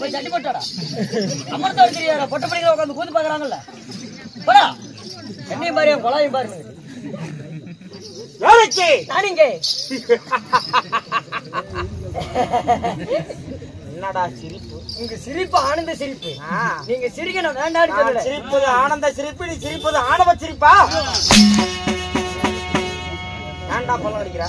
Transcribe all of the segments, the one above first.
போய் சட்டி போட்டாடா அமர்த்த தெரியாத பொட்ட பிடிக்கிற உட்காந்து கூத்து பாக்குறாங்கல்ல போடா என்னையும் பாரு கொலாயும் பாருங்க நானிங்க என்னடா சிரிப்பு இங்க சிரிப்பு ஆனந்த சிரிப்பு நீங்க சிரிக்கணும் வேண்டாம் சிரிப்பது ஆனந்த சிரிப்பு நீ சிரிப்பது ஆணவ சிரிப்பா ஏன்டா பல்ல அடிக்கிற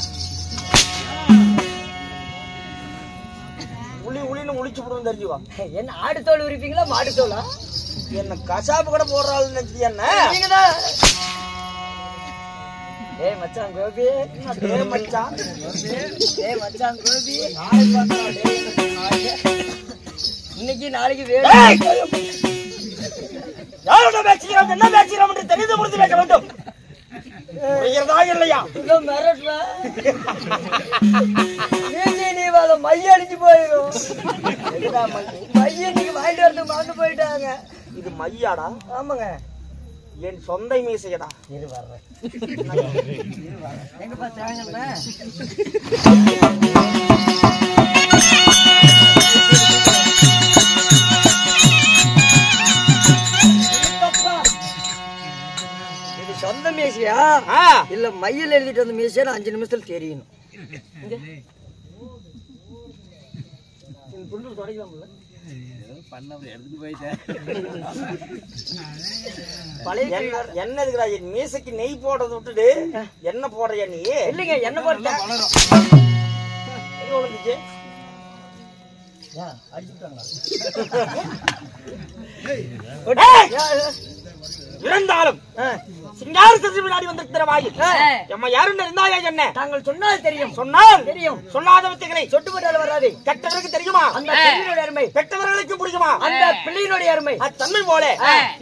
உளி உளின்னு உளிச்சு போடுவோம் தெரிஞ்சுவா என்ன ஆடு தோல் உரிப்பீங்களா மாடு தோலா என்ன கசாப்பு கூட போடுறாள் நினைச்சு என்ன ஏய் மச்சான் கோபி ஏய் மச்சான் கோபி இன்னைக்கு நாளைக்கு வேறு யாரோட பேசுகிறோம் என்ன பேசுகிறோம் என்று தெரிந்து முடித்து வைக்க வேண்டும் இல்லையா மிரட்டுவ மைய அடிச்சு போயிடும் மைய இன்னைக்கு வாங்கிட்டு வரது மறந்து போயிட்டாங்க இது மையாடா ஆமாங்க என் சொந்த மீசையடா இரு வர்றேன் எங்க பார்த்தாங்கல்ல இது சொந்த மீசையா இல்ல மையில் எழுதிட்டு வந்த மீசையா 5 நிமிஷத்துல தெரியணும் தொடங்கலாம்ல என்ன இருக்குடா என் மீசைக்கு நெய் போடுறத விட்டுட்டு என்ன போடுறியா நீ இல்லைங்க என்ன போட்ட இருந்தாலும் சிங்கார சசி முன்னாடி வந்திருக்கிற வாயில் எம்மா யாருன்னு இருந்தாயா என்ன தாங்கள் சொன்னால் தெரியும் சொன்னால் தெரியும் சொல்லாத வித்தைகளை சொட்டுப்பட்டால் வராது கெட்டவருக்கு தெரியுமா அந்த பிள்ளையினுடைய அருமை பெற்றவர்களுக்கு பிடிக்குமா அந்த பிள்ளையினுடைய அருமை தன்மை போல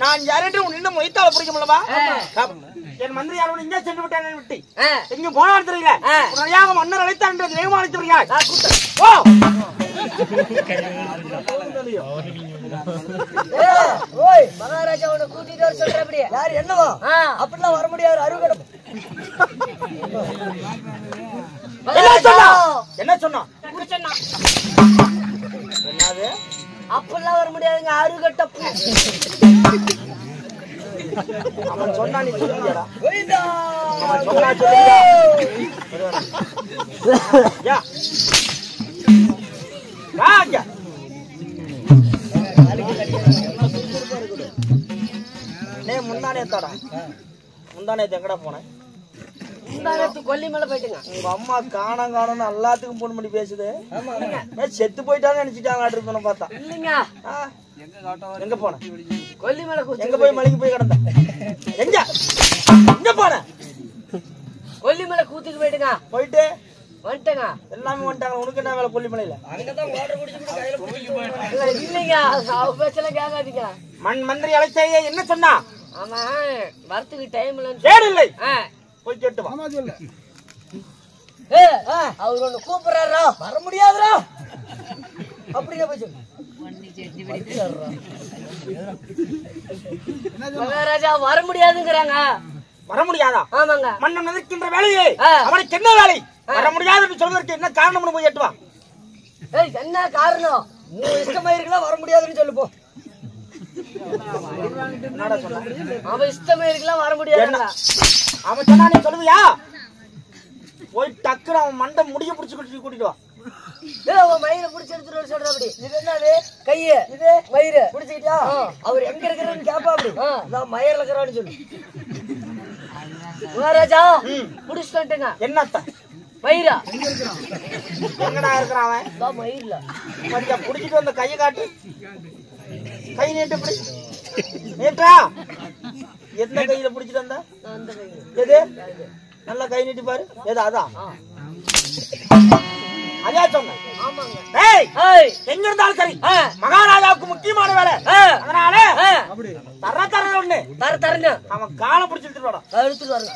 நான் யாரென்று உன்னிடம் முயற்சால பிடிக்குமல்லவா என் மந்திரி யாரும் இங்கே சென்று விட்டேன் விட்டு எங்க போனாலும் தெரியல உடனடியாக மன்னர் அழைத்தான் என்று வேகமாக அழைத்து வருகிறார் மகாராஜாவோட கூட்டிட்டு வர சொல்ற அப்படியே யாரு என்னவோ அப்படிலாம் வர முடியாது அருகடம் என்ன சொன்னா என்னது அப்படிலாம் வர முடியாதுங்க அருகட்டப்பு அவன் சொன்னா நீ சொல்லுங்கடா முந்தானே எங்கடா போனேன் கொல்லிமலை போயிட்டுங்க உங்க அம்மா காணம் காணும் எல்லாத்துக்கும் போன் பண்ணி பேசுது செத்து போயிட்டான்னு நினைச்சிட்டாங்க இருக்கணும் பார்த்தா இல்லைங்க எங்க போன கொல்லிமலை எங்க போய் மலைக்கு போய் கிடந்த எங்க எங்க போன கொல்லிமலை கூத்துக்கு போயிட்டுங்க போயிட்டு வந்துட்டேங்க எல்லாமே வந்துட்டாங்க உனக்கு என்ன வேலை கொல்லிமலையில அங்கதான் வாட்டர் குடிச்சு இல்லைங்க பேசல கேட்காதீங்க மந்திரி அழைச்சையே என்ன சொன்னா ஆமா வரத்துக்கு டைம் இல்லை போய் கேட்டு வா அவர் ஒண்ணு கூப்பிடுறாரா வர முடியாதுரா அப்படிங்க போய் சொல்லு மகாராஜா வர முடியாதுங்கிறாங்க வர முடியாதா ஆமாங்க மன்னன் நிற்கின்ற வேலையே அவனுக்கு என்ன வேலை வர முடியாது சொல்வதற்கு என்ன காரணம்னு போய் கேட்டு வா என்ன காரணம் இஷ்டமா இருக்கலாம் வர முடியாதுன்னு சொல்லு போ அவன் இஷ்டமா இருக்கலாம் வர முடியாது அவன் சொன்னா நீ சொல்லுவியா போய் டக்குனு அவன் மண்டை முடிய பிடிச்சு கூட்டிட்டு வா மயிரை பிடிச்சி எடுத்துட்டு சொல்ற அப்படி இது என்னது கைய இது மயிறு பிடிச்சுக்கிட்டியா அவர் எங்க இருக்கிறான்னு கேப்பா அப்படி நான் மயிரில் இருக்கிறான்னு சொல்லு மகாராஜா பிடிச்சிட்டு வந்துட்டுங்க என்னத்த மயிரா எங்கடா இருக்கிறான் அவன் மயிரில கொஞ்சம் பிடிச்சிட்டு வந்த கையை காட்டு கை நீட்டு பிடி நீட்டா எந்த கையில பிடிச்சிட்டு வந்த எது நல்லா கை நீட்டி பாரு எது அதான் அதே சொன்னேன் எங்க இருந்தாலும் சரி மகாராஜாவுக்கு முக்கியமான வேலை அதனால தர ஒண்ணு தரங்க அவன் காலை பிடிச்சிட்டு எடுத்துட்டு வரங்க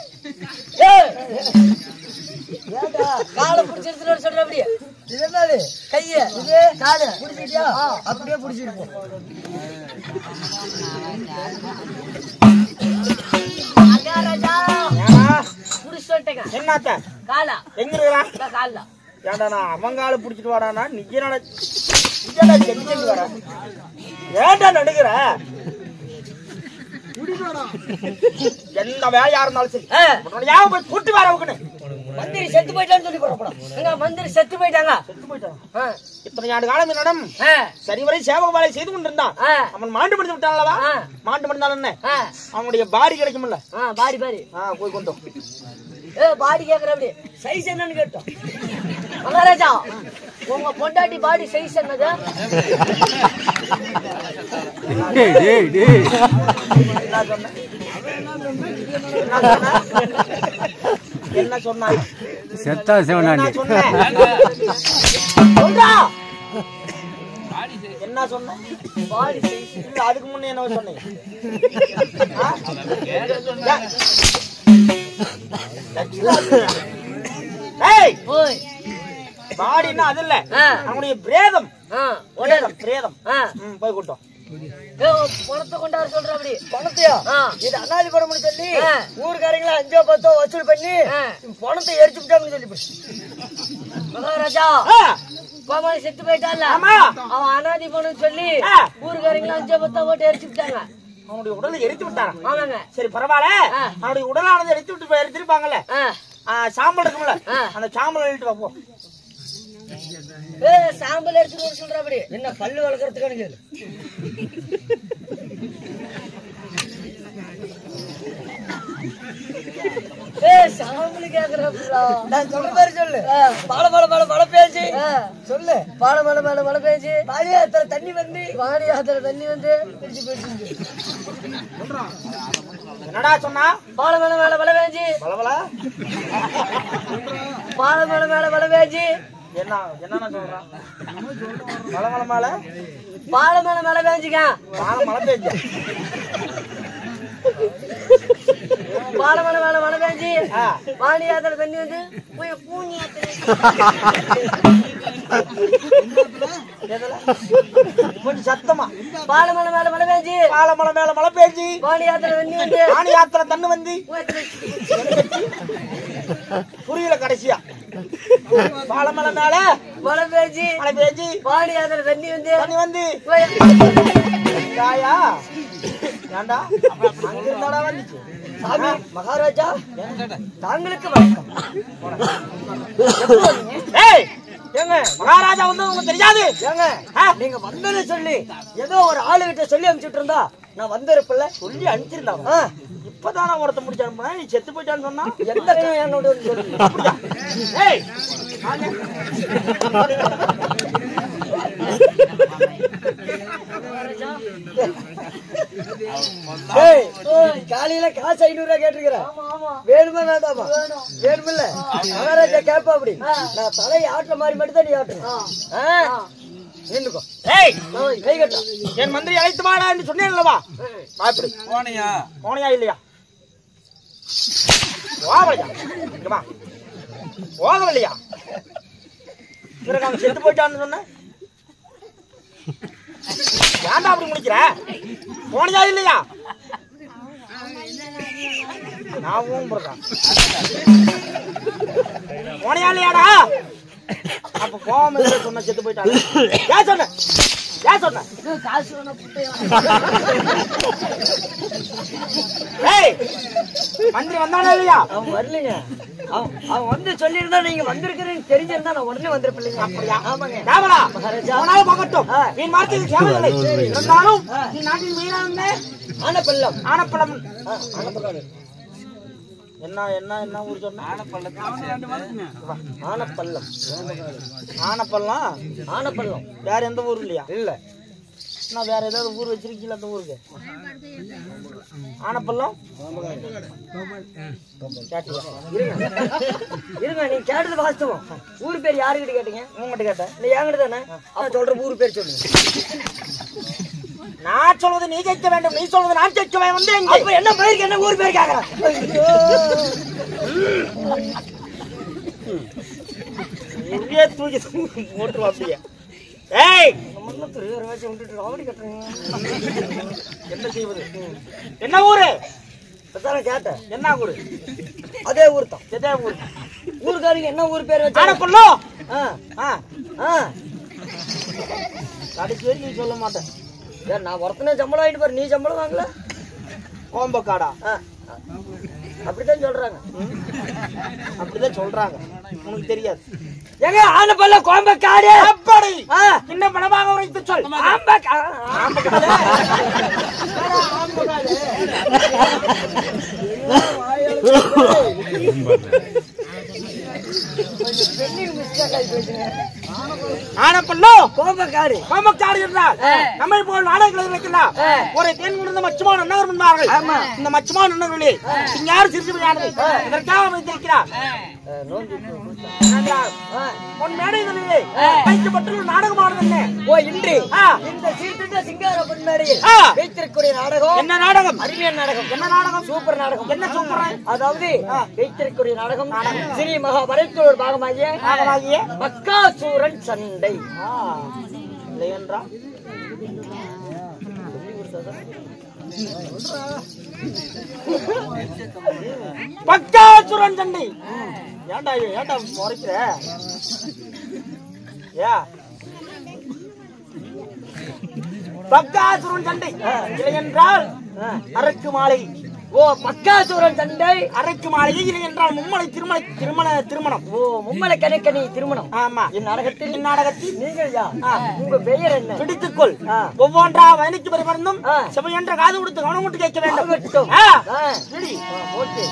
காலை பிடிச்சி எடுத்துட்டு சொல்ற அப்படியே இது என்னது கைய இது காலு பிடிச்சிட்டியா அப்படியே பிடிச்சிருப்போம் மகாராஜா புடிச்சு சொல்லிட்டேங்க. என்னத்த காலா எங்க இருக்கிறான் காலா ஏண்டா நான் அவன் காலை பிடிச்சிட்டு வாடானா நிஜனோட செஞ்சு வர ஏண்டா நடுக்கிற எந்த வேலையா இருந்தாலும் சரி யாரும் போய் கூட்டு வர மந்திரி செத்து போயிட்டான்னு சொல்லி போறப்படா மந்திரி செத்து போயிட்டாங்க. இத்தனை ஆண்டு காலம் என்னிடம் சரிவரை சேவக வேலை செய்து கொண்டிருந்தான். அவன் மாண்டு படிச்சு விட்டான்லவா மாண்டு படிந்தாலும் என்ன அவனுடைய பாடி கிடைக்கும்ல பாடி பாடி போய் கொண்டோம் பாடி கேக்குற அப்படி சைஸ் என்னன்னு கேட்டோம். மகாராஜா உங்க பொண்டாட்டி பாடி சைஸ் என்னது? என்ன சொன்ன செத்தா சிவனாண்டி என்ன சொன்ன பாடி சைஸ் இல்ல அதுக்கு முன்ன என்ன சொன்னீங்க? பாடினா அது இல்ல அவனுடைய பிரேதம் பிரேதம் போய் கூட்டம் பணத்தை கொண்டாரு சொல்ற அப்படி பணத்தையா இது அனாதி படம்னு சொல்லி ஊருக்காரங்கள 5-10 வசூல் பண்ணி பணத்தை எரிச்சு விட்டாங்கன்னு சொல்லி மகாராஜா கோமாளி செத்து போயிட்டான்ல அவன் அனாதி பணம் சொல்லி ஊருக்காரங்கள 5-10 போட்டு எரிச்சு விட்டாங்க. அவனுடைய உடலை எரித்து விட்டாங்க. ஆமாங்க. சரி பரவாயில்ல அவனுடைய உடலானது எரித்து விட்டு எரிச்சிருப்பாங்கல்ல சாம்பல் இருக்கும்ல அந்த சாம்பல் எழுதிட்டு வா போ. சாம்பல் எடுத்துட்டு சொல்ற அப்படி என்ன பல்லு வளர்க்கறதுக்கான கேளு சாம்பல் கேக்குறா நான் சொல்ற மாதிரி சொல்லு. மழை மழை மழை மழை பேஞ்சு சொல்லு பாலை மழை மேல மழை பேஞ்சு பாடியாத்திர தண்ணி வந்து பாடியாத்திர தண்ணி வந்து என்னடா சொன்னா பாலை மழை மேல மழை பேஞ்சு பலவலா பாலை மழை மேல மழை பேஞ்சு என்ன என்ன சொல்றான் மழை மழை மேல பாலை மேல மழை பேஞ்சுக்க மழை பெஞ்ச பாலை மழை மேல மழை பேஞ்சு பாடி யாத்திரை தண்ணி வந்து பூனி கொஞ்சம் சத்தமா பாலை மழை மேல மழை பேஞ்சு பாலை மழை மேல மழை பெஞ்சு பாடி யாத்திரை தண்ணி வந்து பாடி யாத்திரை தண்ணி வந்து புரியல கடைசியா பாலை மலை மேல மழை பேஞ்சு பாடி யாத்திரை தண்ணி வந்து தண்ணி வந்து தாயா ஏண்டா அங்க இருந்தாடா வந்துச்சு மகாராஜா தாங்களுக்கு வணக்கம். ஏங்க மகாராஜா வந்து உங்களுக்கு தெரியாது ஏங்க நீங்க வந்தேன்னு சொல்லி ஏதோ ஒரு ஆளு கிட்ட சொல்லி அனுப்பிச்சுட்டு இருந்தா நான் வந்திருப்பல சொல்லி அனுப்பிச்சிருந்தாங்க. இப்பதான் ஒருத்த முடிச்சு அனுப்புனேன் நீ செத்து போயிட்டான்னு சொன்னா எந்த என்னோட சொல்லி காலையில காசு 500 கேட்டிருக்கிறேன் வேணுமா வேண்டாமா வேணுமில்ல மகாராஜா கேப்பா அப்படி நான் தலையை ஆட்டுற மாதிரி மட்டும் தான் நீ ஆட்டணும் என் மந்திரி அழைத்து வாடா என்று சொன்னேன்லவா போனையா இல்லையா போகவில்லையா பிறகு அவன் செத்து போயிட்டான்னு சொன்ன ஏன்டா அப்படி முடிக்கிற போனையா இல்லையா நான் போனையா இல்லையாடா அப்ப போகாம சொன்ன செத்து போயிட்டாங்க ஏன் சொன்ன ஏன் சொன்ன மந்திரி வந்தானே இல்லையா அவன் வரலைங்க அவன் வந்து சொல்லியிருந்தா நீங்க வந்திருக்கிறேன்னு தெரிஞ்சிருந்தா நான் உடனே வந்திருப்பேன். அப்படியா ஆமாங்க போகட்டும் நீ வார்த்தைக்கு கேவலை இருந்தாலும் நீ நாட்டின் மீனான ஆனப்பள்ளம் ஆனப்பள்ளம் என்ன என்ன என்ன ஊர் சொன்ன ஆனப்பள்ளம் ஆனப்பள்ளம் ஆனப்பள்ளம் வேற எந்த ஊர் இல்லையா இல்ல நான் வேற ஏதாவது ஊர் வச்சிருக்கீங்களா அந்த ஊருக்கு ஆனப்பள்ளம் இருங்க நீ கேட்டது வாஸ்தவம் ஊர் பேர் யாருக்கிட்ட கேட்டீங்க உங்ககிட்ட கேட்டேன் நீ என்கிட்ட தானே அவன் சொல்ற ஊர் பேர் சொல்லுங்க நான் சொல்வது நீ கேட்க வேண்டும் நீ சொல்வது நான் கேட்க வந்தேன் அப்ப என்ன பேருக்கு என்ன ஊர் பேர் கேக்குறேன் தூக்கி ஓட்டுருவா அப்படியே என்ன செய்வது என்ன ஊரு கேட்ட என்ன ஊரு அதே ஊர் தான். எதே ஊர்? ஊருக்காரங்க என்ன ஊர் பேர் வச்சா? ஆனப்பள்ளோ. கடைசி வரைக்கும் நீ சொல்ல மாட்டேன். ஏன் நான் ஒருத்தனே சம்பளம் ஆயிட்டு பாரு, நீ சம்பளம் வாங்கல? கோம்பக்காடா? அப்படித்தான் சொல்றாங்க. அப்படிதான் சொல்றாங்க, உனக்கு தெரியாது. எங்க ஆனப்பள்ள கோம்பக்காடு அப்படி இன்னும் பணமாக உரைத்து சொல். ஆனப்பள்ளோ கோம்பக்காடு. கோம்பக்காடு என்றால் நம்மை போல் நாடகங்கள் இருக்கலாம். ஒரு தேன் குடிந்த மச்சுமான அண்ணவர் முன்பார்கள். இந்த மச்சுமான அண்ணர்களே யார் சிறுசுமையானது இதற்காக வைத்திருக்கிறார். உன் மேடைகளிலே வைக்கப்பட்டுள்ள நாடகமானது என்ன? ஓ, இன்று இந்த சீர்திருத்த சிங்கார பொன் மேடையில் வைத்திருக்கக்கூடிய நாடகம் என்ன நாடகம்? அருமையான நாடகம். என்ன நாடகம்? சூப்பர் நாடகம். என்ன சூப்பர்? அதாவது வைத்திருக்கக்கூடிய நாடகம் ஸ்ரீ மகாபாரதத்தோட பாகமாகிய பக்காசூரன் சண்டை. இல்லை என்றா பக்காசுரன் சண்டை. ஏண்டா ஏண்டா முறைக்கிற? ஏ பக்காசுரன் சண்டை இல்லை என்றால் அரக்கு மாலை. ஓ, பக்காசூரன் சண்டை அரைக்கு மாலை. இல்லை என்றால் மும்மலை திருமணம். ஓ, மும்மலை கணக்கணி திருமணம். ஆமா. இந்நாடகத்தில் நீங்கள் உங்க பெயர் என்ன? பிடித்துக்கொள். ஒவ்வொன்றா வயலுக்கு பரிமறந்தும் செவையென்ற காது கொடுத்து கவனம் கொண்டு கேட்க வேண்டும். ஓகே.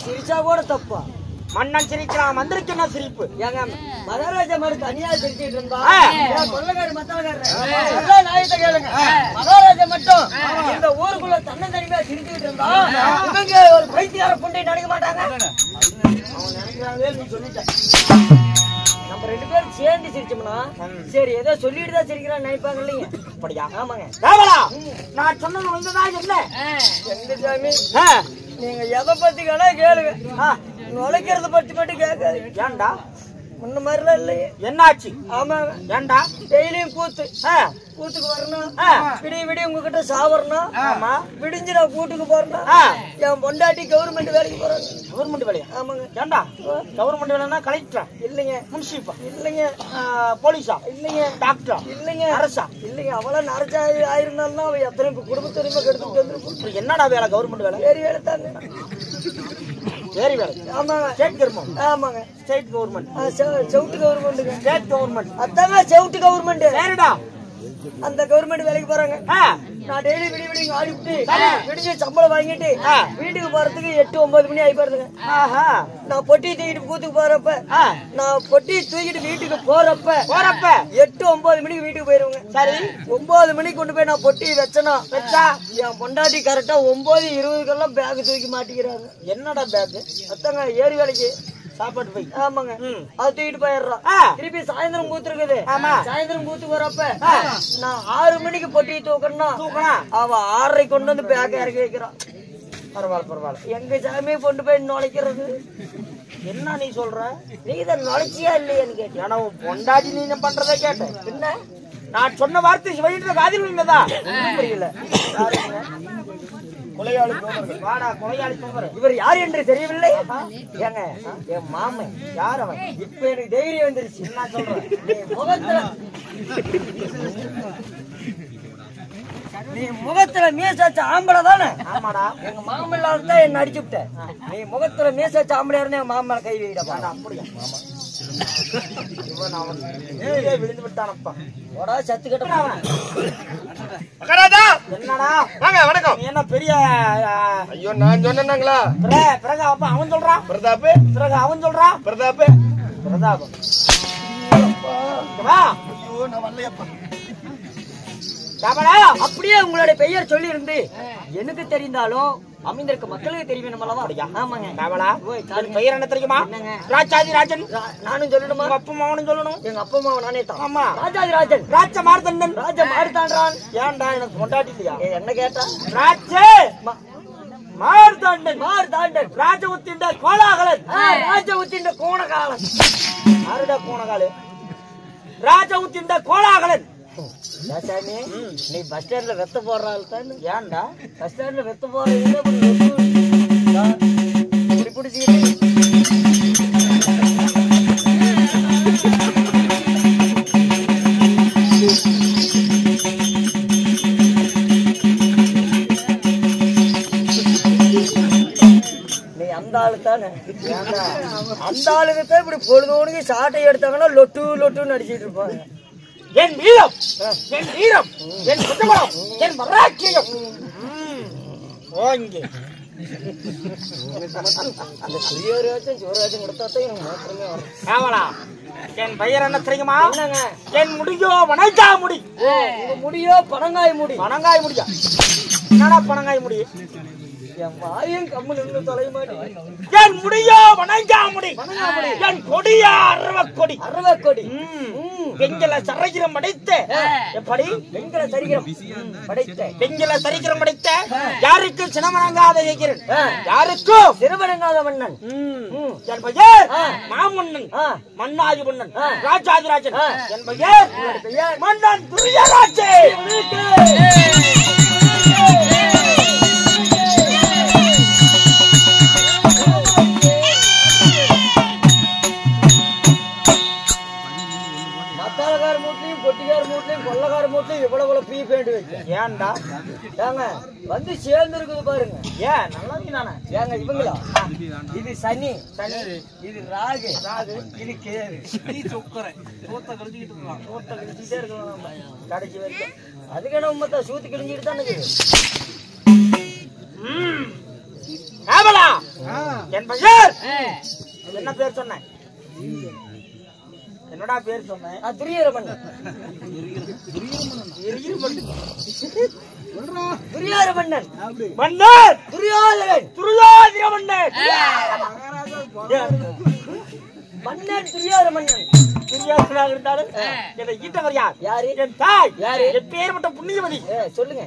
சிரிச்சா கூட தப்பா? மன்னன் சிரிக்கலாம், மந்திரிக்கு என்ன சிரிப்பு? ஏங்க மகாராஜா மாதிரி தனியா சிரிச்சிட்டு இருந்தா கொள்ளக்காரு மத்தவக்காரர் நாயத்தை கேளுங்க. மகாராஜா மட்டும் இந்த ஊருக்குள்ள தன்னை தனிமையா சிரிச்சுட்டு இருந்தா இவங்க ஒரு பைத்தியார புண்டை நினைக்க மாட்டாங்க. அவன் நினைக்கிறாங்களே, நீ சொல்லிட்ட. நம்ம ரெண்டு பேரும் சேர்ந்து சிரிச்சோம்னா சரி ஏதோ சொல்லிட்டு தான் சிரிக்கிறான்னு நினைப்பாங்க இல்லைங்க? அப்படியா? ஆமாங்க. நான் சொன்னது உண்மைதான். என்ன எங்க சாமி, நீங்க எதை பத்தி வேணா கேளுங்க, நுழைக்கிறத பத்தி மட்டும் கேட்காது. ஏன்டா முன்ன மாதிரிலாம் இல்லையே. என்னாச்சு? ஆமாங்க. ஏன்டா டெய்லியும் கூத்துக்கு வரணும், விடிய உங்ககிட்ட சாவரணும். ஆமா. விடிஞ்சு நான் கூட்டுக்கு போறேன்னா என் பொண்டாட்டி கவர்மெண்ட் வேலைக்கு போறாங்க. கவர்மெண்ட் வேலையா? ஆமாங்க. ஏன்டா கவர்மெண்ட் வேலைன்னா கலெக்டரா? இல்லைங்க. முன்சிபா? இல்லைங்க. போலீஸா? இல்லைங்க. டாக்டரா? இல்லைங்க. அரசா? இல்லைங்க. அவளாம் நரைச்சா ஆயிருந்தாலும் அவ எத்தனை குடும்பத்துரிமை கெடுத்துட்டு வந்துருப்போம். என்னடா வேலை? கவர்மெண்ட் வேலை? வேறு வேலை தாங்க. வேறு வேலை? ஆமாங்க. State government? ஆமாங்க. State government? செவுட்டு கவர்மெண்ட்டுங்க. State government? அதாங்க செவுட்டு கவர்மெண்ட். சரிடா. அந்த கவர்மெண்ட் வேலைக்கு போறாங்க. நான் டெய்லி விடிய ஆடிவிட்டு விடிஞ்சு சம்பளம் வாங்கிட்டு வீட்டுக்கு போறதுக்கு 8-9 மணி ஆகி போறதுங்க. நான் பொட்டி தூக்கிட்டு கூத்துக்கு போறப்ப நான் பொட்டி தூக்கிட்டு வீட்டுக்கு போறப்ப 8-9 மணிக்கு வீட்டுக்கு போயிருவேங்க. சரி 9 மணிக்கு கொண்டு போய் நான் பொட்டி வச்சா என் பொண்டாட்டி கரெக்டா 9:20 பேக் தூக்கி மாட்டிக்கிறாங்க. என்னடா பேக்? அத்தாங்க ஏரி வேலைக்கு சாப்பாடு போய். ஆமாங்க, அது தூக்கிட்டு போயிடுறோம். திருப்பி சாயந்தரம் கூத்து இருக்குது. சாயந்தரம் கூத்து வரப்ப நான் 6 மணிக்கு பொட்டி தூக்கணும். அவ 6:30 கொண்டு வந்து பேக் இறக்கி வைக்கிறான். பரவாயில்ல. எங்க சாமியை கொண்டு போய் நுழைக்கிறது. என்ன நீ சொல்ற? நீ இதை நுழைச்சியா இல்லையான்னு கேட்டேன். பொண்டாட்டி நீ பண்றதை கேட்டேன். என்ன நான் சொன்ன வார்த்தை வயிற்று காதில் விழுந்ததா? புரியல. இவர் யார் என்று தெரியவில்லை. ஏங்க என் மாமன். யார் அவன்? இப்ப எனக்கு தைரியம் வந்துருச்சு. நான் சொல்றேன், நீ முகத்துல மீசாச்ச ஆம்பளை தானே? ஆமாடா. எங்க மாமன் தான் என்ன அடிச்சு விட்ட. நீ முகத்துல மீசாச்ச ஆம்பளையா இருந்தா என் மாமன் கை வைடா. அப்படியா? விழுந்து விட்டானப்பா. சத்து கட்ட. என்னடா வணக்கம். என்ன பெரிய ஐயோ நான் சொன்னாங்களா? பிறகு அவன் சொல்றான் பிரதாப். பிறகு அவன் சொல்றான் பிரதாப். அப்படியே உங்களுடைய பெயர் சொல்லி இருந்து எனக்கு தெரிந்தாலும் அமைந்திருக்க மக்களுக்கு தெரியும் அல்லவா? ஆமாங்க. பெயர் என்ன தெரியுமா? ராஜாதி ராஜன். நானும் சொல்லணுமா? அப்பா அம்மாவனும் சொல்லணும். எங்க அப்பா அம்மாவை நானே தான். ஆமா, ராஜாதி ராஜன். ராஜ மார்த்தண்டன். ராஜ மார்த்தாண்டான். ஏன்டா எனக்கு கொண்டாட்டி இல்லையா? என்ன கேட்டா? ராஜே மார்த்தாண்டன். ராஜ உத்திண்ட கோலாகலன். ராஜ உத்திண்ட கோணகாலன். யாருடா கோணகாலு? ராஜ உத்திண்ட கோலாகலன். நீ பஸ் ஸ்டாண்ட்ல வெத்த போடுறாள் தான். ஏன்டா பஸ் ஸ்டாண்ட்ல வெத்த போடுறீங்க? பிடிச்சிக்கிட்டு நீ அந்த ஆளு தானே? அந்த ஆளுக்குத்தான் இப்படி பொழுதோனுக்கு சாட்டை எடுத்தாங்கன்னா லொட்டுன்னு அடிச்சிட்டு இருப்பாங்க. என் வீரம், என் குற்றமரம், என் மராக்கியம். என் பெயர் என்ன தெரியுமா? என் முடியோ வனஜா முடி. முடியோ பனங்காய் முடி. பனங்காய் முடியா? என்னடா பனங்காய் முடி? என் வாயும் கம்மல் இருந்து தொலைமாடி. என் முடியோ வனஜா முடி. என் கொடியா அருவக்கொடி. பெண்கள சரிகிரம் படைத்த. எப்படி? பெண்கள சரிகிரம் படைத்த. பெண்கள சரிகிரம் படைத்த யாருக்கு சினமணங்காத எகிறன்? யாருக்கும் சிறுவணங்காத மன்னன். என் பெயர் மாமன்னன், மன்னாதி மன்னன், ராஜாதி ராஜன். என் பெயர் மன்னன் துரியராஜே. இவ்வளவு பீ பேண்ட் வச்சு ஏன்டா? ஏங்க வந்து சேர்ந்து இருக்குது பாருங்க. ஏன் நல்லா தானே? ஏங்க இவங்களா? இது சனி, இது ராகு, இது கேது, இது சொக்கரை. சூத்த கழிச்சுக்கிட்டே இருக்கலாம் கடைசி வரைக்கும். அதுக்கு என்ன உண்மை சூத்து கிழிஞ்சிட்டு தானே இருக்குது. என் பெயர் என்ன பேர் சொன்னேன்? என்னடா பேர் சொன்னேன்? துரியரமன்னன். துரியோதரமன்னன். மன்னர் துரியோதரன். துரியோதரமன்னன். மன்னன் துரியோதரமன்னன். துரியோதரனாக இருந்தாலும் என்னை ஈட்டவர் யார்? யாரு? என் தாய். யாரு? என் பேர் மட்டும் புண்ணியவதி. சொல்லுங்க.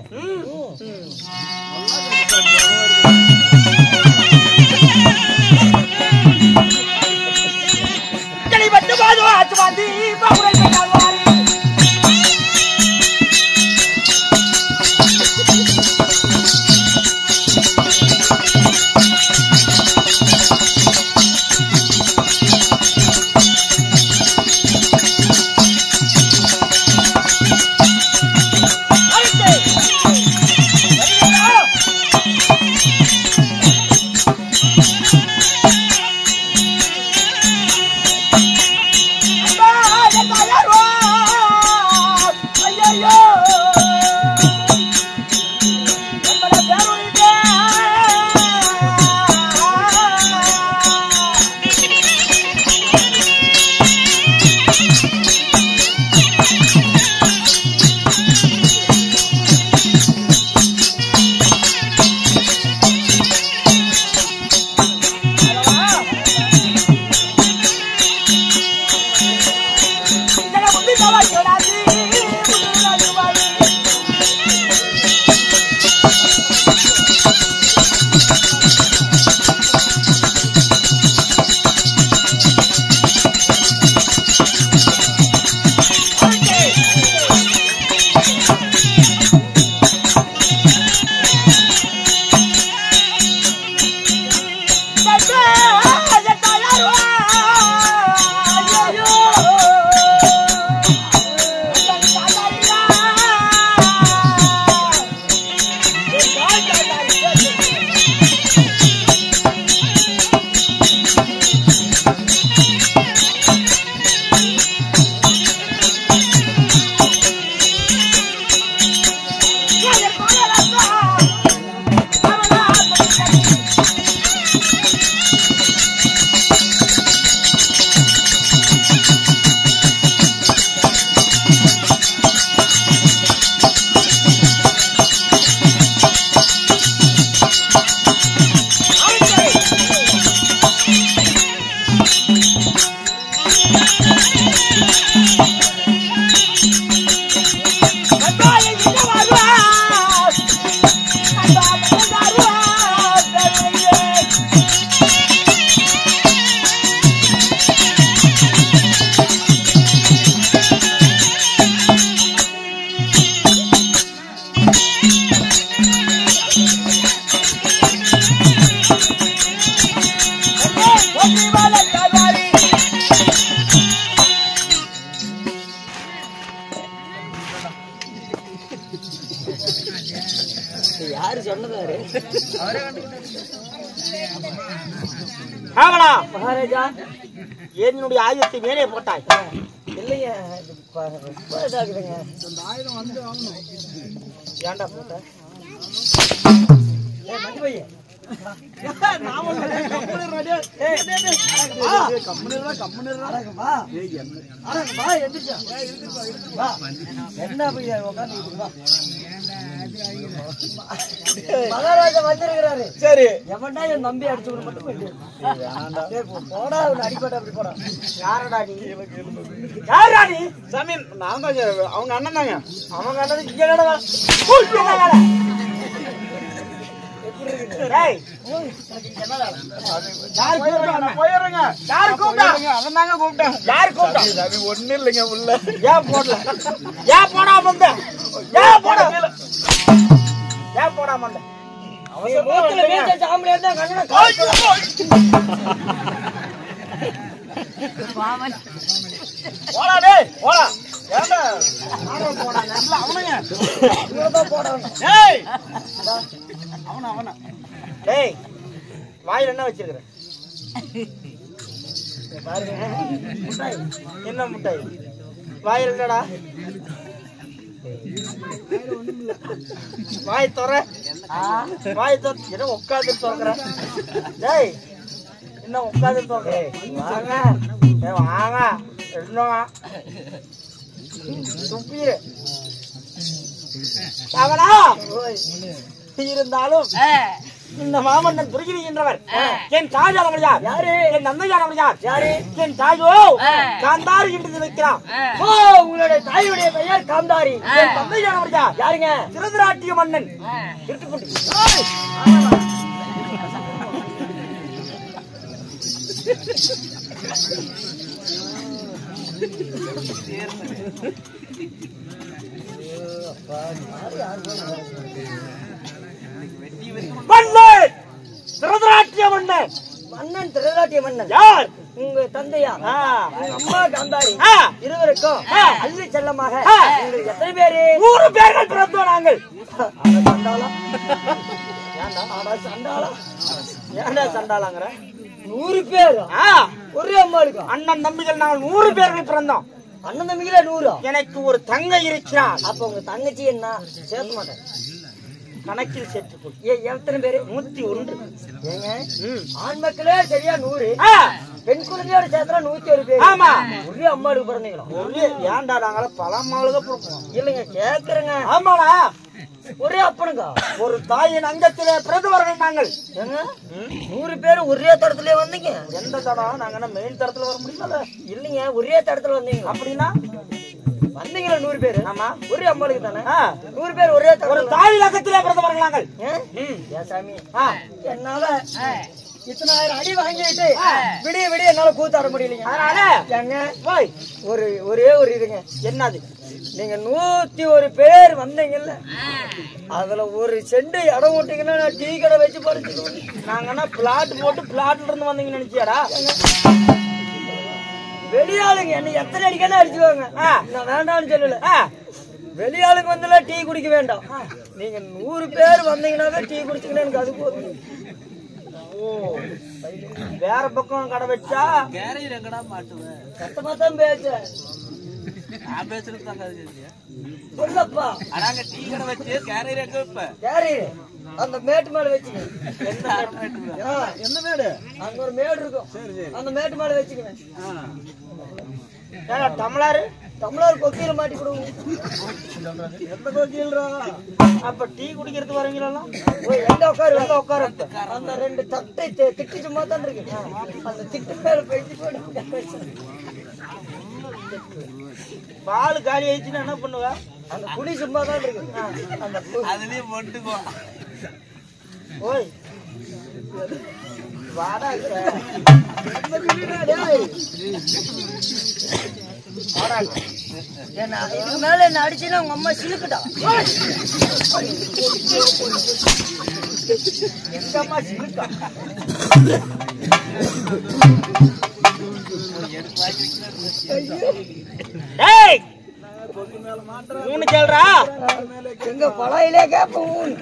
ராவணா மகாராஜா என்னுடைய ஆயுதத்தை மேலே போட்டாய். இல்லைங்க ரொம்ப இதாகுதுங்க. ஏன்டா போட்ட? மஞ்சு பையன் மகாராஜா வந்திருக்கிறாரு. சரி எவன்டா என் நம்பி அடிச்சு விட மட்டும் போடா அடிப்பட்ட அப்படி போடா. யாரடா நீ? யாரா நீ? சாமி நான் தான் அவங்க அண்ணன் தாங்க. அவங்க அண்ணன் இங்க என்னடா? டேய் யார் கூப்பிட்டாங்க? போயிடுங்க. யார் கூப்பிட்டாங்க? அவன் தாங்க கூப்பிட்டான். யார் கூப்பிட்டான்? சாமி ஒண்ணு இல்லைங்க உள்ள. ஏன் போடல? ஏன் போடாம வந்த? ஏன் போட? ஏன் போடாம வந்த? அவன் மூத்துல மீசை சாம்பல் இருந்தா கண்ணனை போடா டேய் போடா. ஏன்டா நானும் போடா. நல்ல அவனுங்க. இவனதான் போடணும். டேய் அவன டேய் வாயில என்ன வச்சிருக்கிற? பாருங்க முட்டாய். என்ன முட்டாய்? வாயில என்னடா? வாய் தோற. வாய் தோற. என்ன உட்காந்து தோக்குற? டேய் என்ன உட்காந்து தோக்குற? வாங்க வாங்க என்னங்க துப்பீரு அவனா இருந்தாலும் இந்த மாமன்னன் துருகின்றவர் என் தாய் ஜானவழியார். யாரு? என் நந்தை ஜானவழியார். யாரு? என் தாயோ காந்தாரி என்று வைக்கிறான். ஓ உங்களுடைய தாயுடைய பெயர் காந்தாரி. என் தந்தை ஜானவழியார். யாருங்க? திருதராட்டிய மன்னன். மன்னன் திருதராட்டிய மன்னன். மன்னன் திருதராட்டிய மன்னன். யார்? உங்க தந்தையா? உங்க அம்மா காந்தாரி. இருவருக்கும் அள்ளி செல்லமாக உங்களுக்கு எத்தனை பேரு? 100 பேர்கள் பிறந்தோம் நாங்கள். சண்டாளா? சண்டாளா? ஏன்டா சண்டாளாங்கிற? 100 பேர் ஒரே அம்மாளுக்கும். அண்ணன் தம்பிகள் நாங்கள் 100 பேர்கள் பிறந்தோம். அண்ணன் தம்பிகளே 100. எனக்கு ஒரு தங்கை இருக்கிறார். அப்ப உங்க தங்கச்சி என்ன சேர்க்க மாட்டேன் கணக்கில் சேர்த்துக்கொள். எத்தனை பேரு? 101. ஏங்க ஆண் மக்களே சரியா 100, பெண் குழந்தையோட சேர்த்தா 101 பேர். ஆமா. ஒரே அம்மாளுக்கு பிறந்தீங்களா? ஒரே ஏன்டா நாங்கள பல அம்மாளுக்கு பிறப்போம். இல்லைங்க கேக்குறேங்க. ஆமாடா. ஒரே அப்பனுக்கா? ஒரு தாயின் அங்கத்திலே பிறந்தவர்கள் நாங்கள். ஏங்க 100 பேர் ஒரே தடத்துல வந்தீங்க? எந்த தடம்? நாங்க மெயின் தடத்துல வர முடியல. இல்லைங்க ஒரே தடத்துல வந்தீங்க. அப்படின்னா வந்தீங்களா 100 பேர்? ஆமா. ஒரே அம்மாளுக்கு தானே 100 பேர் ஒரே ஒரு தடத்துல? தாயின் அங்கத்திலே பிறந்தவர்கள் நாங்கள். ஏன் சாமி என்னால இத்தனாயிரம் அடி வாங்கிட்டு விடிய விடிய என்னால கூத்தாட முடியலைங்க. அதனால ஏங்க போய் ஒரே ஒரு இதுங்க. என்னது? நீங்க 101 பேர் வந்தீங்கல்ல, அதுல ஒரு செண்டு இடம் விட்டீங்கன்னா நான் டீ கடை வச்சு படிச்சுக்கணும். நாங்கன்னா பிளாட் போட்டு பிளாட்ல இருந்து வந்தீங்கன்னு நினைச்சியாடா? வெளியாளுங்க என்ன எத்தனை அடிக்கானே அடிச்சுவாங்க. நான் வேண்டாம்னு சொல்லல. வெளியாளுங்க வந்தெல்லாம் டீ குடிக்க வேண்டாம். நீங்க 100 பேர் வந்தீங்கன்னாவே டீ குடிச்சுக்கணும். எனக்கு அது போதும். வேற பக்கம் கடை வச்சா சத்தமா தான் பேச சொல்லப்பா. அந்த மேட்டு மேல வச்சுக்கேன். என்ன மேடு? அங்க ஒரு மேடு இருக்கும். அந்த மேட்டு மேல வச்சுக்குவேன். தமிழாரு தமிழர் கொக்கியில மாட்டி கொடுங்க. எந்த கோக்கில்றா? அப்ப டீ குடிக்கிறதுக்கு வரீங்களா? எங்க உட்காரு எங்க உட்காரு. அந்த 2 தட்டை திட்டு சும்மா தான் இருக்கு. அந்த திட்டு மேல போயிட்டு பால் காலி ஆயிடுச்சுன்னா என்ன பண்ணுவ? அந்த குடி சும்மா தான் இருக்கு. அந்த அதுலயே போட்டுக்கோ. ஓய் வாடா இதுக்கு மேல என்ன அடிச்சுன்னா உங்க அம்மா சிலுக்குட்டா. எங்க அம்மா சிலுக்கா? கேள்றா எங்க பழையிலே கேப்போம்.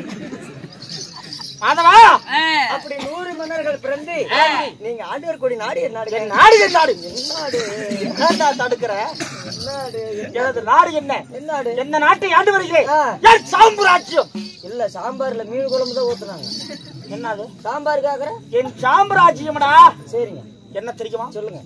மாதவா அப்படி 100 மன்னர்கள் பிறந்து நீங்க ஆண்டவர் கொடி நாடு என் நாடு நாடு என் நாடு என்னடா தடுக்கிற எனது நாடு என்ன நாடு என்ன நாட்டை ஆண்டு வருகிறேன் என் சாம்ராஜ்யம் இல்ல சாம்பார்ல மீன் குழம்பு தான் ஊத்துறாங்க என்னது சாம்பார் காக்குற என் சாம்ராஜ்யம்டா சரிங்க என்ன தெரியுமா சொல்லுங்க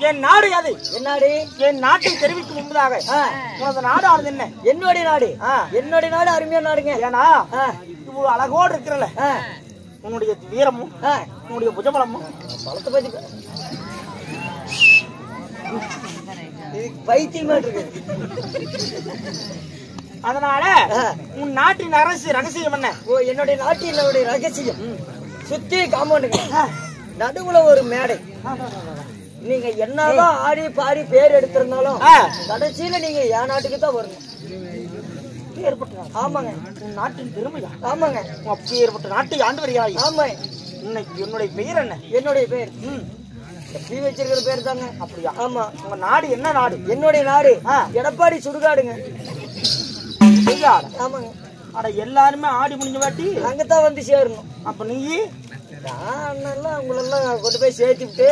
என் நாடு அது என்னாடு என் நாட்டை தெரிவிக்கும் முன்பதாக உனது நாடு ஆனது என்ன என்னுடைய நாடு என்னுடைய நாடு அருமையான நாடுங்க ஏன்னா இவ்வளவு அழகோடு இருக்கிறல உன்னுடைய வீரமும் உன்னுடைய புஜபலமும் பழத்தை பத்தி பைத்தியமா இருக்கு அதனால உன் நாட்டின் ரகசியம் என்ன என்னுடைய நாட்டினுடைய ரகசியம் சுத்தி காம்பவுண்டுங்க நடுவுல ஒரு மேடை நீங்க என்னதான் ஆடி பாடி பேர் எடுத்திருந்தாலும் கடைசியில நீங்க என் நாட்டுக்கு தான் வரணும் ஆமாங்க உன் நாட்டின் பெருமையா ஆமாங்க அப்படி ஏற்பட்ட நாட்டை ஆண்டு வருகிறாய் ஆமா இன்னைக்கு என்னுடைய பெயர் என்ன என்னுடைய பேர் எப்படி வச்சிருக்கிற பேர் தாங்க அப்படியா ஆமா உங்க நாடு என்ன நாடு என்னுடைய நாடு எடப்பாடி சுடுகாடுங்க ஆமாங்க அட எல்லாருமே ஆடி முடிஞ்ச வாட்டி அங்கதான் வந்து சேரணும் அப்ப நீ நான் உங்களெல்லாம் கொண்டு போய் சேர்த்துட்டு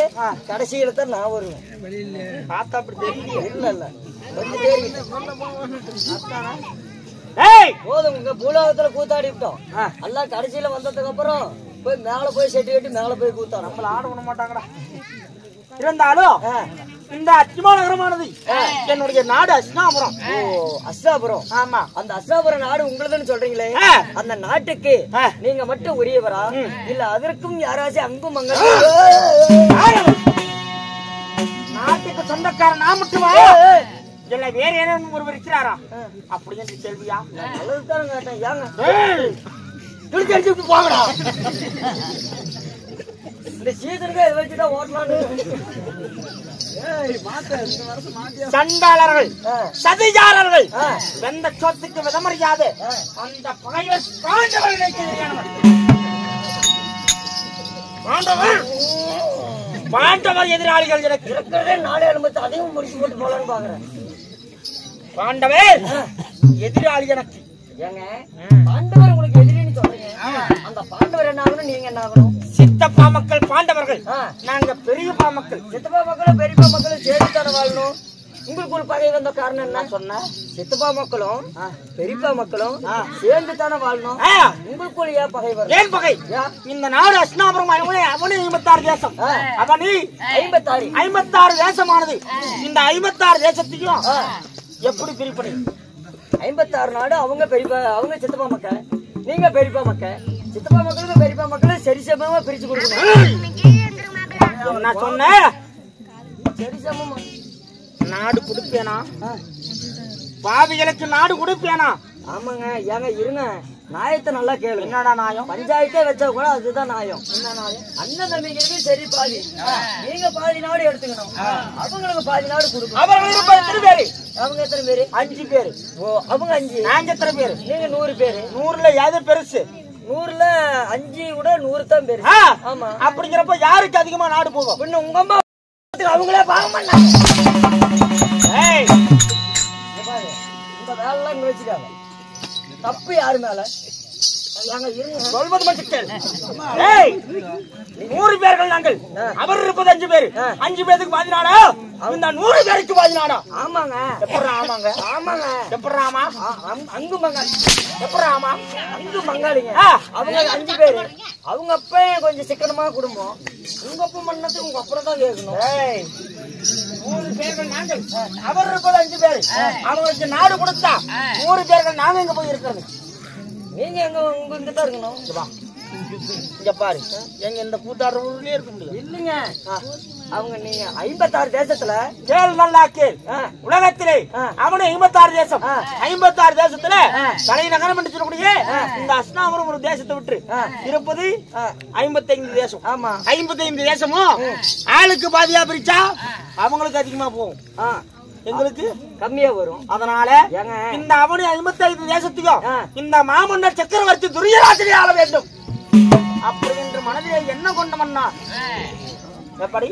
கடைசியில தான் நான் வருவேன் பார்த்தா அப்படி தெரியல இல்ல இல்ல கொஞ்சம் தெரியும் போதும் உங்க பூலோகத்துல கூத்தாடி விட்டோம் எல்லாம் கடைசியில வந்ததுக்கு அப்புறம் போய் மேல போய் செட்டி கட்டி மேல போய் கூத்தாடும் நம்மள ஆட விட மாட்டாங்கடா இருந்தாலும் இந்த அச்சிமா நகரமானது என்னுடைய நாடு அஸ்னாபுரம் அஸ்னாபுரம் ஆமா அந்த அஸ்னாபுரம் நாடு உங்களுதுன்னு சொல்றீங்களே அந்த நாட்டுக்கு நீங்க மட்டும் உரியவரா இல்ல அதற்கும் யாராச்சும் அங்கும் அங்க நாட்டுக்கு சொந்தக்காரன் நான் மட்டுமா இல்ல வேற ஏதாவது ஒருவர் இருக்கிறாரா அப்படி என்று கேள்வியா நல்லதுதான் கேட்டேன் ஏங்க துடிச்சு அடிச்சு போங்கடா இந்த சீசனுக்கு இதை வச்சுதான் ஓட்டலான்னு சண்டாளர்கள் சதிகாரர்கள் வெந்த சொத்துக்கு விதமறியாது அந்த பகைவர் பாண்டவர் எதிராளிகள் எனக்கு இருக்கிறதே 4 எலும்பு அதையும் முடிச்சு போட்டு போலான்னு பாக்குறேன் பாண்டவர் எதிராளி எனக்கு ஏங்க பாண்டவர் உங்களுக்கு எதிரின்னு சொல்றீங்க அந்த பாண்டவர் என்ன ஆகணும் நீங்க என்ன ஆகணும் சித்தப்பா மக்கள் பாண்டவர்கள் நாங்க பெரியப்பா மக்கள் சித்தப்பா மக்களும் பெரியப்பா மக்களும் சேர்த்துத்தானே வாழணும் உங்களுக்கு ஒரு பகை வந்த காரணம் என்ன சொன்ன சித்தப்பா மக்களும் பெரியப்பா மக்களும் சேர்ந்து தானே வாழணும் உங்களுக்கு ஏன் பகை வரும் ஏன் பகை இந்த நாடு அஸ்னாபுரம் அவனே 56 தேசம் அவனி 56 தேசமானது இந்த 56 தேசத்தையும் எப்படி பிரிப்பது 56 நாடு அவங்க பெரியப்பா அவங்க சித்தப்பா மக்கள் நீங்க பெரியப்பா மக்கள் சித்தப்பா மக்களுக்கு பெரியப்பா மக்களுக்கு சரிசமமா பிரிச்சு கொடுக்கணும். என்ன சொன்ன? சரிசமமா நாடு கொடுப்பேனா? பாவிகளுக்கு நாடு கொடுப்பேனா? ஆமாங்க. ஏங்க இருங்க, நியாயத்தை நல்லா கேளு. என்னடா நியாயம்? பஞ்சாயத்தே வச்சா கூட அதுதான் நியாயம். என்ன நியாயம்? அண்ணன் தம்பிங்களுக்கு சரி பாதி, நீங்க பாதி நாடு எடுத்துக்கணும், அவங்களுக்கு பாதி நாடு கொடுக்கணும். அவர்கள் இருப்பது எத்தனை பேரு? அவங்க எத்தனை பேரு? 5 பேரு. ஓ, அவங்க 5. நாங்க எத்தனை பேரு? நீங்க 100 பேரு. 100ல எது பெருசு? 100ல 5 விட 100 தான் பெருசு. ஆமா. அப்படிங்கிறப்ப யாருக்கு அதிகமா நாடு போகும்? பின்ன உங்க அம்மா அவங்களே பாக்க மாட்டாங்க. இந்த வேலை இங்க வச்சுக்காங்க. தப்பு யாரு மேல? சொல்வது மட்டும் கேள். 100 பேர்கள் நாங்கள், அவர் இருப்பது 5 பேரு. 5 பேருக்கு பாதி நாடா? இந்த 100 பேருக்கு பாதி நாடா? ஆமாங்க. எப்படா ஆமாங்க? ஆமாங்க. எப்படா ஆமா? அங்கு மங்காளி. எப்படா ஆமா? அங்கு மங்காளிங்க. அவங்க 5 பேரு. அவங்க அப்ப கொஞ்சம் சிக்கனமா குடும்பம். உங்க அப்பா மன்னத்தை உங்க அப்புறம் தான் கேட்கணும். 100 பேர்கள் நாங்கள், அவர் இருப்பது 5 பேரு. அவங்களுக்கு நாடு கொடுத்தா 100 பேர்கள் நாங்க எங்க போய் இருக்கிறது? நீங்க எங்க உங்க இங்க தான் இருக்கணும். இங்க பாரு, எங்க இந்த கூத்தாடுற ஊர்லயே இருக்க முடியும் இல்லைங்க. அவங்க நீங்க 56 தேசத்துல கேள், நல்லா கேள். உலகத்திலே அவனு 56 தேசம். 56 தேசத்துல தலைநகரம் என்று சொல்லக்கூடிய இந்த அஸ்னாபுரம் ஒரு தேசத்தை விட்டு இருப்பது 55 தேசம். ஆமா. 55 தேசமும் ஆளுக்கு பாதியா பிரிச்சா அவங்களுக்கு அதிகமா போகும், எங்களுக்கு கம்மியா வரும். அதனால இந்த அவனு 55 தேசத்தையும் இந்த மாமன்னர் சக்கரவர்த்தி துரியராஜனை ஆள வேண்டும் அப்படி என்று மனதிலே என்ன கொண்டு மன்னா? எப்படி?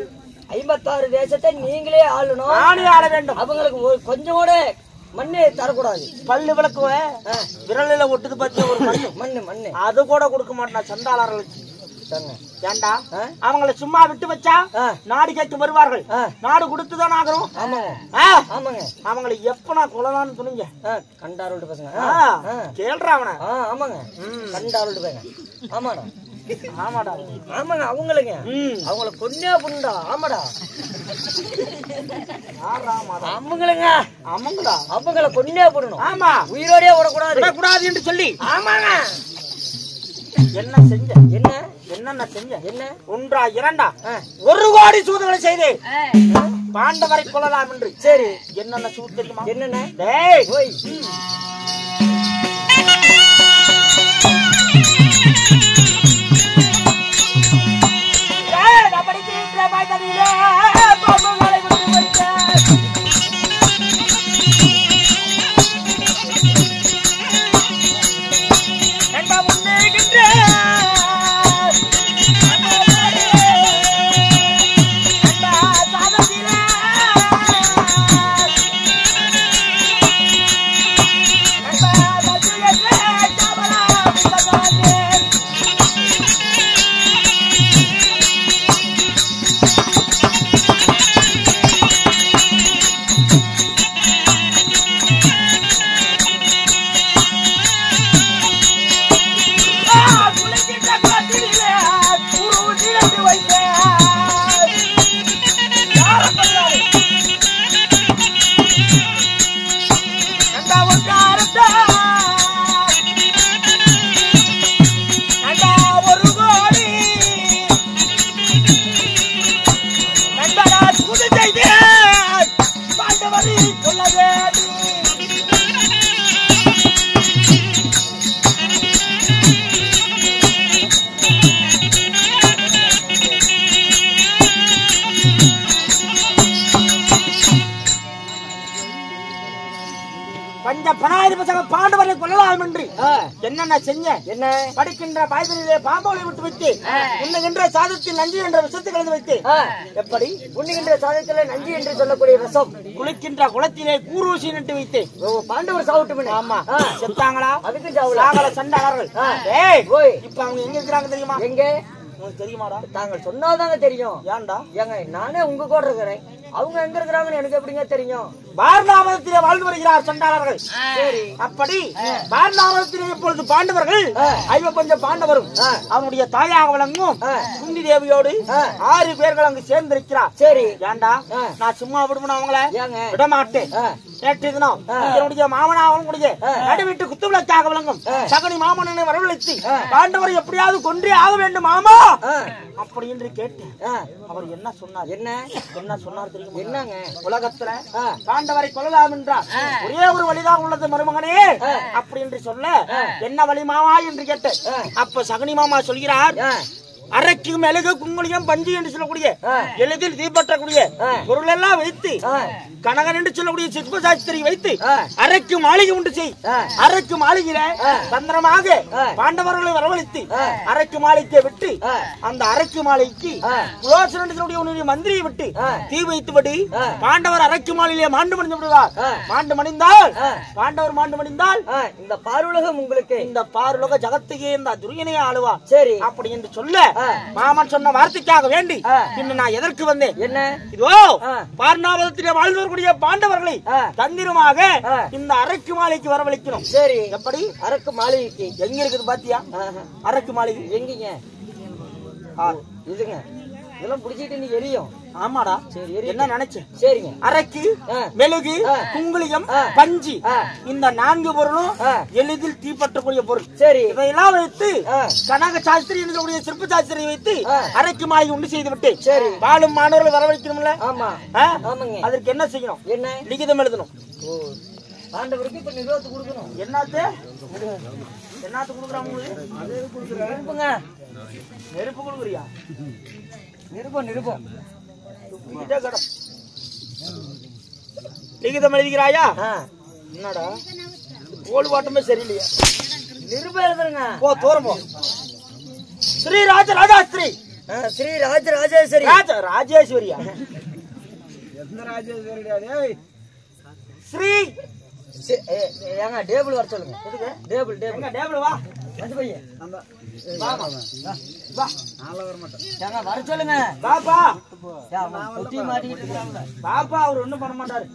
56 தேசத்தை நீங்களே ஆளணும். நானே ஆள வேண்டும். அவங்களுக்கு கொஞ்சம் கூட மண்ணு தரக்கூடாது. பல்லு விளக்குவ விரலில ஒட்டுது பத்திய ஒரு மண்ணு மண்ணு அது கூட கொடுக்க மாட்டேன் சண்டாளர்களுக்கு. ஏண்டா அவங்கள சும்மா விட்டு வச்சா நாடு கேட்டு வருவார்கள், நாடு கொடுத்துதான் ஆகணும். ஆமாங்க. அவங்களை எப்ப நான் கொள்ளலான்னு துணிங்க கண்டாரோட்டு பசங்க கேள்ற அவனை. ஆமாங்க, கண்டாரோட்டு பசங்க. ஆமாடா ஆமாடா ஆமாங்க. அவங்களுங்க அவங்கள பொண்ணே புண்டா. ஆமாடா அவங்களுங்க அவங்களா அவங்கள பொண்ணே போடணும். ஆமா, உயிரோடே விடக்கூடாது என்று சொல்லி. ஆமாங்க. என்ன செஞ்ச? என்னென்ன செஞ்ச? என்ன? 1 2 1 கோடி சூதுகளை செய்து பாண்டவரை கொள்ளலாம் என்று. சரி, என்னென்ன சூது தெரியுமா? என்னென்ன? பாண்டவரை கொள்ளலாம் என்று என்னென்ன செஞ்ச? என்ன? படிக்கின்ற பாய்தலிலே பாம்புகளை விட்டு வைத்து உண்ணுகின்ற சாதத்தில் நஞ்சு என்ற விஷத்தை கலந்து வைத்து. எப்படி? உண்ணுகின்ற சாதத்தில் நஞ்சு என்று சொல்லக்கூடிய விஷம். குளிக்கின்ற குளத்திலே கூரூசி நட்டு வைத்து பாண்டவர் சாப்பிட்டு. ஆமா, செத்தாங்களா? அதுக்கு சாவல சண்டாளர்கள். இப்ப அவங்க எங்க இருக்கிறாங்க தெரியுமா? எங்க தெரியுமாடா? தாங்கள் சொன்னாதாங்க தெரியும். ஏன்டா? ஏங்க நானே உங்க கூட இருக்கிறேன், அவங்க எங்க இருக்கிறாங்கன்னு எனக்கு எப்படிங்க தெரியும்? பாரதாபத்திலே வாழ்ந்து வருகிறார் சண்டாளர்கள். அப்படி பாரதாபத்திலே இப்பொழுது பாண்டவர்கள் 55 பாண்டவரும் அவனுடைய தாயாக விளங்கும் குந்தி தேவியோடு 6 பேர்கள் அங்கு சேர்ந்திருக்கிறார். சரி ஏண்டா நான் சும்மா விடுமணும் அவங்கள விடமாட்டேன். நேற்று தினம் என்னுடைய மாமனாவனுடைய நடுவிட்டு குத்துவிளக்காக விளங்கும் சகனி மாமனனை வரவழைத்து பாண்டவரை எப்படியாவது கொன்றே ஆக வேண்டும் மாமா அப்படி என்று கேட்டேன். அவர் என்ன சொன்னார்? என்ன சொன்னார் தெரியும்? என்னங்க உலகத்துல பாண்டவரை கொல்லலாம் என்றார் ஒரே ஒரு வழிதான் உள்ளது மருமகனே அப்படி என்று சொல்ல என்ன வழி மாமா என்று கேட்டேன். அப்ப சகனி மாமா சொல்கிறார், அரைக்கு மிளகு குங்குளியம் பஞ்சு என்று சொல்லக்கூடிய எளிதில் தீப்பற்றக்கூடிய பொருள் எல்லாம் வைத்து கனகன் என்று சொல்லக்கூடிய சிற்ப சாஸ்திரி வைத்து அரைக்கு மாளிகை உண்டு செய். அரைக்கு மாளிகையில தந்திரமாக பாண்டவர்களை வரவழைத்து அரைக்கு மாளிகை விட்டு அந்த அரைக்கு மாளிகைக்கு புலோசன் என்று சொல்லக்கூடிய மந்திரியை விட்டு தீ வைத்துவிடு. பாண்டவர் அரைக்கு மாளிகையிலே மாண்டு மணிந்து விடுவார். மாண்டு மணிந்தால் பாண்டவர் மாண்டு மணிந்தால் இந்த பாருலகம் உங்களுக்கு இந்த பாருலக ஜகத்துக்கே இந்த துரியனையே ஆளுவார். சரி அப்படி என்று சொல்ல மாமன் சொன்ன வார்த்தைக்காக வேண்டி இன்னும் நான் எதற்கு வந்தேன்? என்ன இதோ பார்ணாபதத்திலே வாழ்ந்தவர்களுடைய பாண்டவர்களை தந்திரமாக இந்த அரக்கு மாளிகைக்கு வரவழைக்கணும். சரி எப்படி? அரக்கு மாளிகைக்கு எங்க இருக்குது பாத்தியா? அரக்கு மாளிகை எங்கீங்க? இதுங்க இதெல்லாம் புடிச்சிட்டு நீ எரியும். ஆமாடா சரி என்ன நினைச்சேன்? சரிங்க அரக்கு மெழுகு குங்குளியம் பஞ்சு இந்த 4 பொருளும் எளிதில் தீப்பற்றக்கூடிய பொருள். சரி இதையெல்லாம் வைத்து கனக சாஸ்திரி என்று சிற்ப சாஸ்திரியை வைத்து அரைக்கு மாளிகை உண்டு செய்து விட்டு சரி வாழும் மாணவர்களை வரவழைக்கணும்ல. ஆமா அதற்கு என்ன செய்யணும்? என்ன லிகிதம் எழுதணும். ஆண்டவருக்கு இப்ப நிறுவத்து கொடுக்கணும். என்னத்து கொடுக்குறாங்க? நெருப்புங்க. நெருப்பு கொடுக்குறியா? நிருபம் லிகிதம் எழுதுகிறாயா? என்னடா கோல் வாட்டமே சரியில்லையா? நிருபம் எழுதுறங்க. போ தூரம் போ. ஸ்ரீ ராஜராஜேஸ்வரி. ஸ்ரீ ராஜராஜேஸ்வரி. ராஜேஸ்வரியா? எந்த ராஜேஸ்வரி? ஸ்ரீ ஏங்க டேபிள் வர சொல்லுங்க. எதுக்கு டேபிள்? டேபிள் வா வந்து போய் வர சொல்லுங்க. பாப்பா குட்டி மாட்டிக்கிட்டு இருக்காங்க. பாப்பா அவர் ஒண்ணும் பண்ண மாட்டாரு.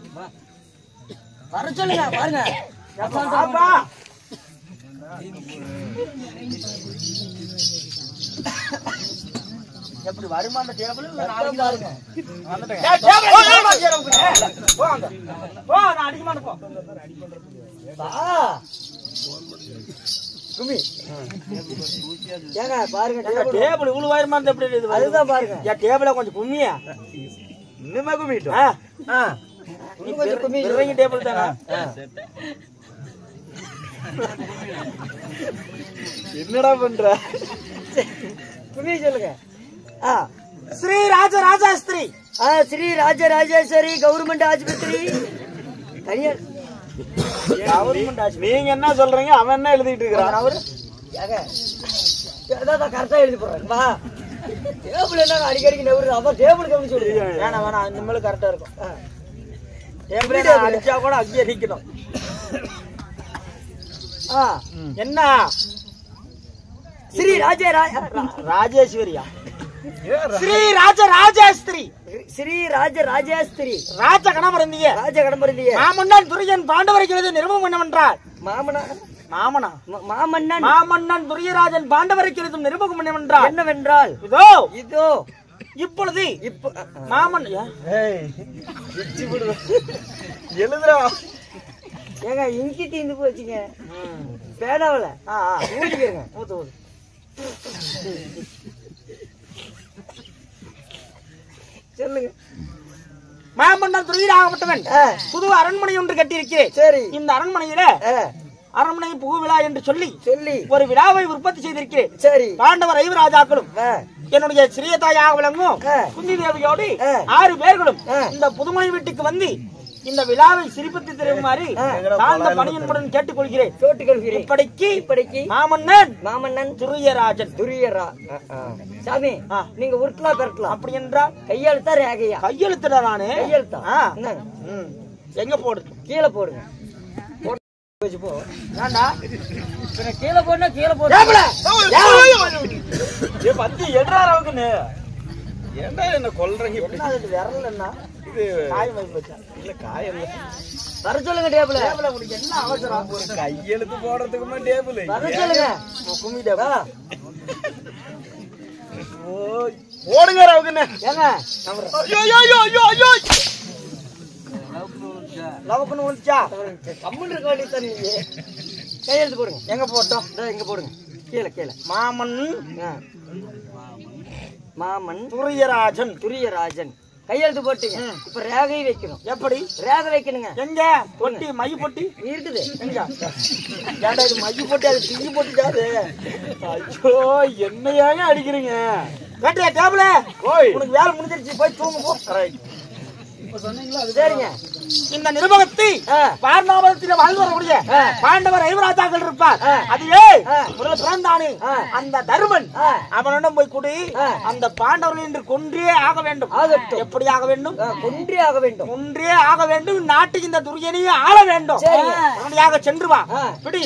வர சொல்லுங்க. பாருங்க பாப்பா எப்படி வருமா அந்த டேபிள்? நாளைக்கு பாருங்க நான் அடிக்க மாட்டேன். பாருங்க டேபிள் இவ்வளவு வாயிரமா இருந்தா எப்படி இருக்குது? அதுதான் பாருங்க. என் டேபிள கொஞ்சம் கும்மியா இன்னுமே கும்மிட்டோம். கொஞ்சம் கும்மி டேபிள் தானே. என்னடா பண்ற? கும்மி சொல்லுங்க. ஸ்ரீ ராஜராஜேஸ்வரி. ஸ்ரீ ராஜராஜேஸ்வரி கவர்மெண்ட் ஆஸ்பத்திரி தனியார் கவர்மெண்ட் ஆஸ்பத்திரி. நீங்க என்ன சொல்றீங்க? அவன் என்ன எழுதிட்டு இருக்கிறான்? அவரு கரெக்டா எழுதி போடுறாங்க. டேபிள் என்ன அடிக்கடிக்கு நெவரு? அப்ப டேபிள் கவனிச்சு சொல்லுங்க. வேணாம் வேணாம் இனிமேல் கரெக்டா இருக்கும். டேபிள் அடிச்சா கூட அங்கேயே நிக்கணும். என்ன ஸ்ரீ ராஜேஸ்வரியா? ஸ்ரீ ராஜராஜேஸ்வரி. ஸ்ரீ ராஜராஜேஸ்வரி. ராஜ கடமருந்திய மாமன்னன் துரியன் பாண்டவரைக்கு நிறுவனம் என்னவென்றால் மாமன்னன் துரியராஜன் பாண்டவரைக்கு நிறுவனம் என்னவென்றால் இதோ இப்பொழுது மாமன் எழுதுறா ஏங்க இங்கி தீந்து போச்சுங்க. பேடாவல ஊதிக்கிறங்க. சொல்லுங்க. மாமன்னன் துரியராகப்பட்டவன் புது அரண்மனை ஒன்று கட்டியிருக்கிறேன். சரி இந்த அரண்மனையில அரண்மனை புகு விழா என்று சொல்லி ஒரு விழாவை உற்பத்தி செய்திருக்கிறேன். சரி பாண்டவர் 5 ராஜாக்களும் என்னுடைய சிறிய தாயாக விளங்கும் குந்தி தேவியோடு 6 பேர்களும் இந்த புதுமனை வீட்டுக்கு வந்து இந்த விழாவை சிரிப்பத்து தெரியுமாறு தாழ்ந்த பணியன்புடன் கேட்டுக்கொள்கிறேன். இப்படிக்கு மாமன்னன் துரியராஜன். சாமி நீங்க உருட்டலா பெறட்டலாம். அப்படி என்றால் கையெழுத்தா ரேகையா? கையெழுத்துடா. நானு கையெழுத்தா எங்க போடு? கீழே போடுங்க. கீழே போடுனா கீழே போடு. ஏன்டா என்ன கொல்றீங்க இப்படி? என்ன அது விரல் என்ன இது காயம் வாங்கி வச்சா இல்ல காயம் இல்ல. வர சொல்லுங்க டேபிள். டேபிள் உங்களுக்கு என்ன அவசரம்? ஒரு கையெழுத்து போடுறதுக்குமா டேபிள்? வர சொல்லுங்க. கும்மி டேபிள். ஓ ஓடுங்க ரவுக்குன்னு. ஏங்க ஐயோ ஐயோ ஐயோ ஐயோ. லவக்குன்னு விழுந்துச்சா? கம்முன்னு இருக்க வேண்டியது நீங்க. கையெழுத்து போடுங்க. எங்க போட்டோம்? இங்க போடுங்க. கீழே கீழே. மாமன் மாமன் துரியராஜன். துரியராஜன் கையெழுத்து போட்டீங்க. இப்ப ரேகை வைக்கணும். எப்படி ரேகை வைக்கணுங்க. எங்க பொட்டி மை பொட்டி இருக்குது. எங்க ஏன்டா இது மை பொட்டி அது தீ பொட்டிக்காது? ஐயோ என்னையாங்க அடிக்கிறீங்க? கேட்டியா டேபிள்? ஓய் உனக்கு வேலை முடிஞ்சிருச்சு போய் தூங்கு போ. சரிங்க. இந்த நிருபகத்தை பார்ணாபதத்திலே வாழ்ந்து வரக்கூடிய பாண்டவர் ஐவராஜாக்கள் இருப்பார். அதுவே முதல்ல பிறந்தானே அந்த தருமன் அவனிடம் போய் கூடி அந்த பாண்டவர்கள் என்று கொன்றே ஆக வேண்டும். எப்படி ஆக வேண்டும்? கொன்றே ஆக வேண்டும். கொன்றே ஆக வேண்டும். நாட்டுக்கு இந்த துரியனையே ஆள வேண்டும். உடனடியாக சென்று வா. பிடி